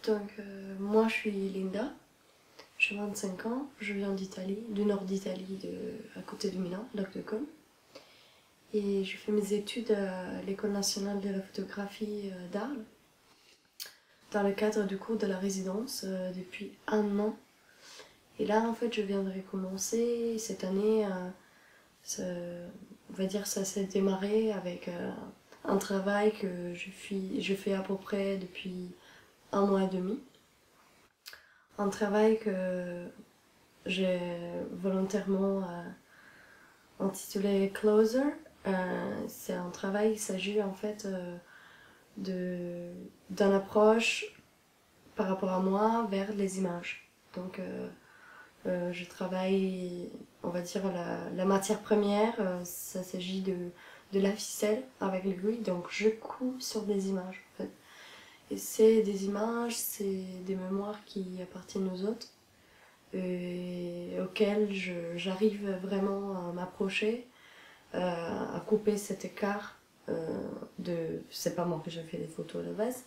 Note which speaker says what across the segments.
Speaker 1: Donc moi je suis Linda, j'ai 25 ans, je viens d'Italie, du nord d'Italie, à côté de Milan, lac de Como. Et je fais mes études à l'École nationale de la photographie d'Arles, dans le cadre du cours de la résidence depuis 1 an. Et là en fait je viendrai commencer cette année, on va dire ça s'est démarré avec un travail que je fais à peu près depuis 1 mois et demi. Un travail que j'ai volontairement intitulé Closer. C'est un travail, il s'agit en fait d'une approche par rapport à moi vers les images. Donc je travaille, on va dire, la matière première, ça s'agit de la ficelle avec l'aiguille, donc je couds sur des images en fait. Et c'est des images, c'est des mémoires qui appartiennent aux autres et auxquelles j'arrive vraiment à m'approcher, à couper cet écart c'est pas moi que j'ai fait les photos à la base,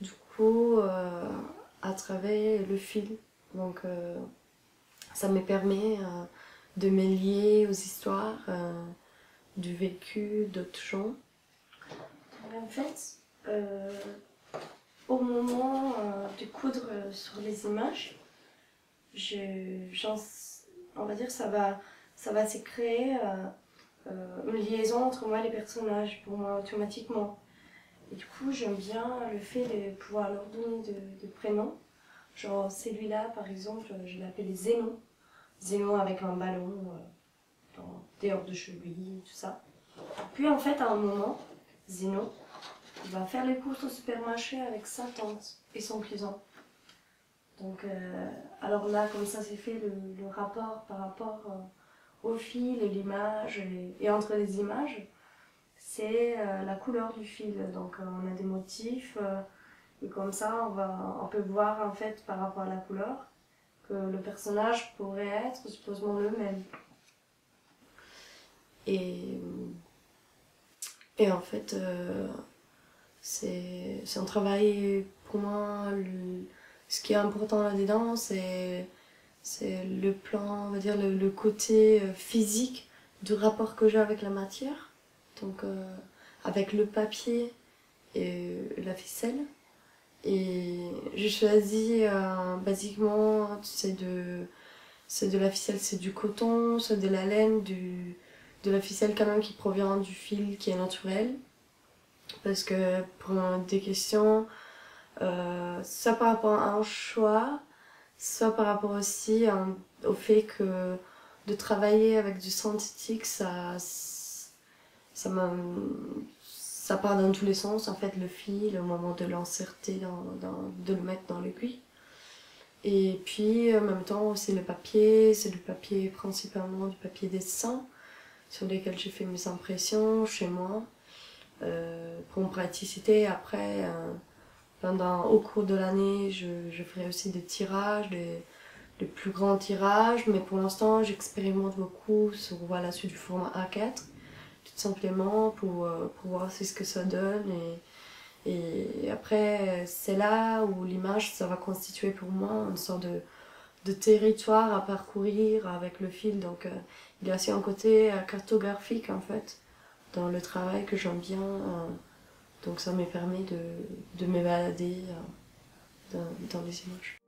Speaker 1: du coup à travers le fil. Donc ça me permet de me lier aux histoires du vécu d'autres gens. En fait, au moment de coudre sur les images, on va dire ça va se créer une liaison entre moi et les personnages, pour moi automatiquement. Et du coup j'aime bien le fait de pouvoir leur donner de prénoms. Genre celui-là par exemple, je l'appelle Zénon. Zénon avec un ballon dehors de chez lui, tout ça. Puis en fait à un moment, Zénon, il va faire les courses au supermarché avec sa tante et son cousin. Donc, alors là, comme ça, c'est fait le rapport par rapport au fil et l'image, et entre les images, c'est la couleur du fil. Donc, on a des motifs, et comme ça, on peut voir en fait par rapport à la couleur que le personnage pourrait être supposément le même. Et, et en fait, c'est un travail pour moi. Ce qui est important là-dedans, c'est le plan, on va dire le côté physique du rapport que j'ai avec la matière. Donc avec le papier et la ficelle. Et j'ai choisi basiquement, c'est de la ficelle, c'est du coton, c'est de la laine, de la ficelle quand même qui provient du fil qui est naturel. Parce que pour des questions, soit par rapport à un choix, soit par rapport aussi au fait que de travailler avec du synthétique, ça part dans tous les sens, en fait, le fil, au moment de l'insérer, de le mettre dans l'aiguille. Et puis, en même temps, aussi le papier, c'est du papier, principalement du papier dessin, sur lequel j'ai fait mes impressions chez moi, pour une praticité. Après, au cours de l'année, je ferai aussi des tirages, des plus grands tirages, mais pour l'instant, j'expérimente beaucoup sur du format A4, tout simplement pour voir ce que ça donne. Et après, c'est là où l'image, ça va constituer pour moi une sorte de territoire à parcourir avec le fil. Donc, il y a aussi un côté cartographique, en fait, dans le travail que j'aime bien. Donc ça me permet de me balader dans les images.